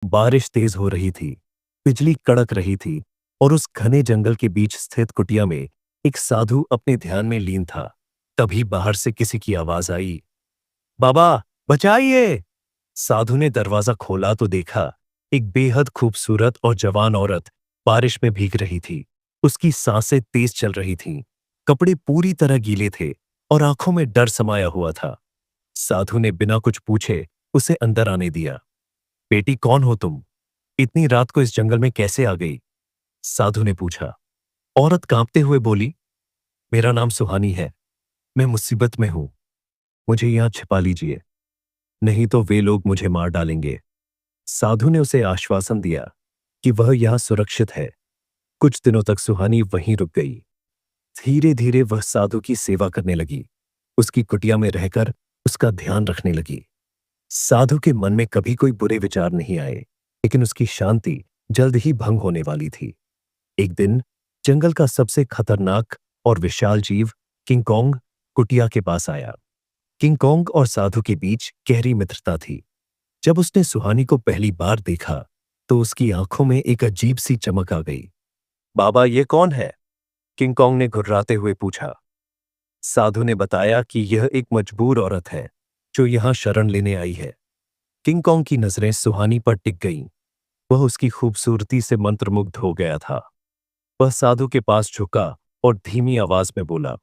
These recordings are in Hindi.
बारिश तेज हो रही थी, बिजली कड़क रही थी और उस घने जंगल के बीच स्थित कुटिया में एक साधु अपने ध्यान में लीन था। तभी बाहर से किसी की आवाज आई, बाबा, बचाइए। साधु ने दरवाजा खोला तो देखा एक बेहद खूबसूरत और जवान औरत बारिश में भीग रही थी। उसकी सांसें तेज चल रही थीं, कपड़े पूरी तरह गीले थे और आंखों में डर समाया हुआ था। साधु ने बिना कुछ पूछे उसे अंदर आने दिया। बेटी, कौन हो तुम? इतनी रात को इस जंगल में कैसे आ गई? साधु ने पूछा। औरत कांपते हुए बोली, मेरा नाम सुहानी है। मैं मुसीबत में हूं। मुझे यहां छिपा लीजिए, नहीं तो वे लोग मुझे मार डालेंगे। साधु ने उसे आश्वासन दिया कि वह यहां सुरक्षित है। कुछ दिनों तक सुहानी वहीं रुक गई। धीरे धीरे वह साधु की सेवा करने लगी, उसकी कुटिया में रहकर उसका ध्यान रखने लगी। साधु के मन में कभी कोई बुरे विचार नहीं आए, लेकिन उसकी शांति जल्द ही भंग होने वाली थी। एक दिन जंगल का सबसे खतरनाक और विशाल जीव किंग कुटिया के पास आया। किंग और साधु के बीच गहरी मित्रता थी। जब उसने सुहानी को पहली बार देखा तो उसकी आंखों में एक अजीब सी चमक आ गई। बाबा, ये कौन है? किंग ने घुर्राते हुए पूछा। साधु ने बताया कि यह एक मजबूर औरत है जो यहां शरण लेने आई है। किंग की नजरें सुहानी पर टिक गईं। वह उसकी खूबसूरती से मंत्रमुग्ध हो गया था। वह साधु के पास झुका और धीमी आवाज में बोला,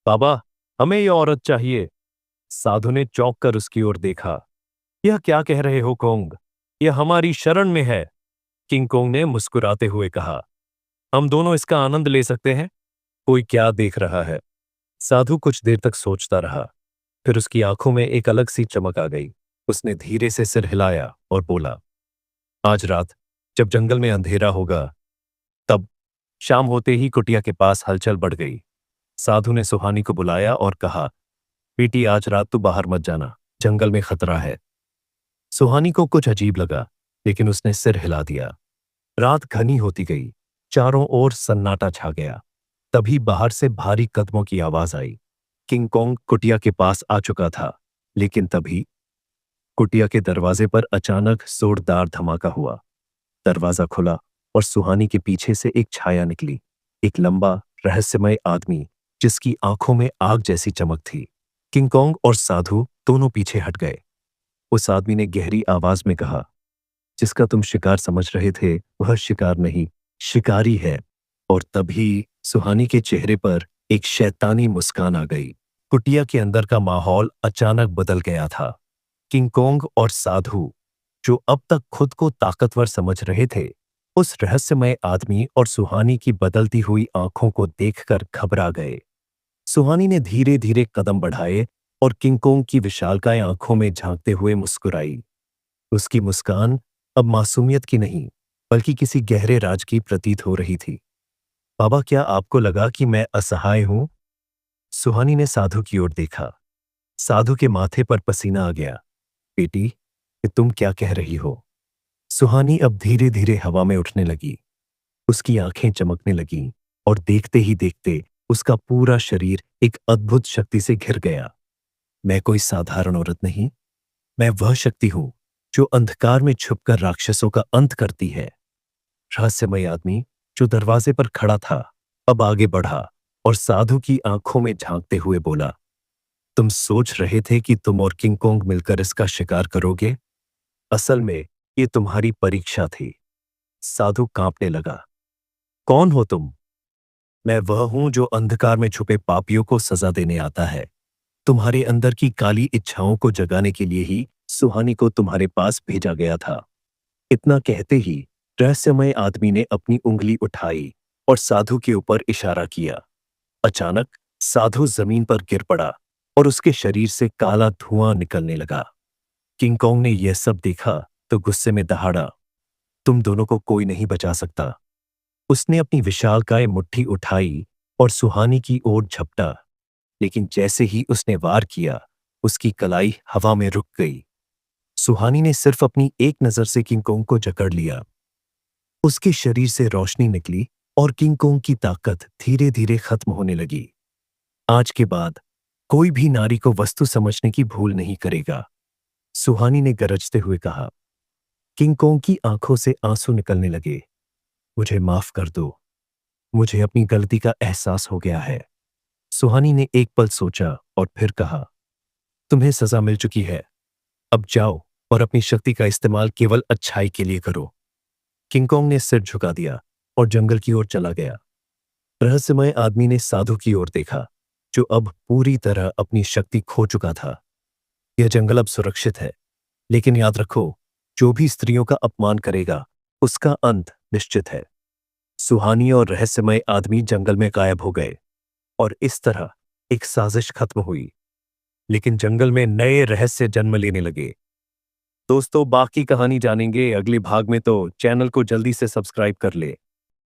बाबा, हमें यह औरत चाहिए। साधु ने चौंक कर उसकी ओर देखा। यह क्या कह रहे हो कोंग? यह हमारी शरण में है। किंग ने मुस्कुराते हुए कहा, हम दोनों इसका आनंद ले सकते हैं। कोई क्या देख रहा है? साधु कुछ देर तक सोचता रहा, फिर उसकी आंखों में एक अलग सी चमक आ गई। उसने धीरे से सिर हिलाया और बोला, आज रात जब जंगल में अंधेरा होगा तब। शाम होते ही कुटिया के पास हलचल बढ़ गई। साधु ने सुहानी को बुलाया और कहा, बेटी, आज रात तू बाहर मत जाना, जंगल में खतरा है। सुहानी को कुछ अजीब लगा, लेकिन उसने सिर हिला दिया। रात घनी होती गई, चारों ओर सन्नाटा छा गया। तभी बाहर से भारी कदमों की आवाज आई। किंग कुटिया के पास आ चुका था, लेकिन तभी कुटिया के दरवाजे पर अचानक जोरदार धमाका हुआ। दरवाजा खुला और सुहानी के पीछे से एक छाया निकली, एक लंबा रहस्यमय आदमी जिसकी आंखों में आग जैसी चमक थी। किंग और साधु दोनों पीछे हट गए। उस आदमी ने गहरी आवाज में कहा, जिसका तुम शिकार समझ रहे थे वह शिकार नहीं, शिकारी है। और तभी सुहानी के चेहरे पर एक शैतानी मुस्कान आ गई। कुटिया के अंदर का माहौल अचानक बदल गया था। किंग और साधु, जो अब तक खुद को ताकतवर समझ रहे थे, उस रहस्यमय आदमी और सुहानी की बदलती हुई आंखों को देखकर घबरा गए। सुहानी ने धीरे धीरे कदम बढ़ाए और किंग की विशालकाय आंखों में झांकते हुए मुस्कुराई। उसकी मुस्कान अब मासूमियत की नहीं, बल्कि किसी गहरे राज की प्रतीत हो रही थी। बाबा, क्या आपको लगा कि मैं असहाय हूं? सुहानी ने साधु की ओर देखा। साधु के माथे पर पसीना आ गया। बेटी, ये तुम क्या कह रही हो? सुहानी अब धीरे धीरे हवा में उठने लगी। उसकी आंखें चमकने लगीं और देखते ही देखते उसका पूरा शरीर एक अद्भुत शक्ति से घिर गया। मैं कोई साधारण औरत नहीं, मैं वह शक्ति हूं जो अंधकार में छुपकर राक्षसों का अंत करती है। रहस्यमय आदमी जो दरवाजे पर खड़ा था अब आगे बढ़ा और साधु की आंखों में झांकते हुए बोला, तुम सोच रहे थे कि तुम और किंग मिलकर इसका शिकार करोगे? असल में ये तुम्हारी परीक्षा थी। साधु कांपने लगा। कौन हो तुम? मैं वह हूं जो अंधकार में छुपे पापियों को सजा देने आता है। तुम्हारे अंदर की काली इच्छाओं को जगाने के लिए ही सुहानी को तुम्हारे पास भेजा गया था। इतना कहते ही रहस्यमय आदमी ने अपनी उंगली उठाई और साधु के ऊपर इशारा किया। अचानक साधु जमीन पर गिर पड़ा और उसके शरीर से काला धुआं निकलने लगा। किंग ने यह सब देखा तो गुस्से में दहाड़ा, तुम दोनों को कोई नहीं बचा सकता। उसने अपनी विशालकाय मुट्ठी उठाई और सुहानी की ओर झपटा, लेकिन जैसे ही उसने वार किया उसकी कलाई हवा में रुक गई। सुहानी ने सिर्फ अपनी एक नजर से किंग को जकड़ लिया। उसके शरीर से रोशनी निकली और किंग की ताकत धीरे धीरे खत्म होने लगी। आज के बाद कोई भी नारी को वस्तु समझने की भूल नहीं करेगा, सुहानी ने गरजते हुए कहा। किंग कोंग की आंखों से आंसू निकलने लगे। मुझे माफ कर दो, मुझे अपनी गलती का एहसास हो गया है। सुहानी ने एक पल सोचा और फिर कहा, तुम्हें सजा मिल चुकी है, अब जाओ और अपनी शक्ति का इस्तेमाल केवल अच्छाई के लिए करो। किंगकोंग ने सिर झुका दिया और जंगल की ओर चला गया। रहस्यमय आदमी ने साधु की ओर देखा, जो अब पूरी तरह अपनी शक्ति खो चुका था। यह जंगल अब सुरक्षित है, लेकिन याद रखो, जो भी स्त्रियों का अपमान करेगा, उसका अंत निश्चित है। सुहानी और रहस्यमय आदमी जंगल में गायब हो गए और इस तरह एक साजिश खत्म हुई। लेकिन जंगल में नए रहस्य जन्म लेने लगे। दोस्तों, बाकी कहानी जानेंगे अगले भाग में, तो चैनल को जल्दी से सब्सक्राइब कर ले।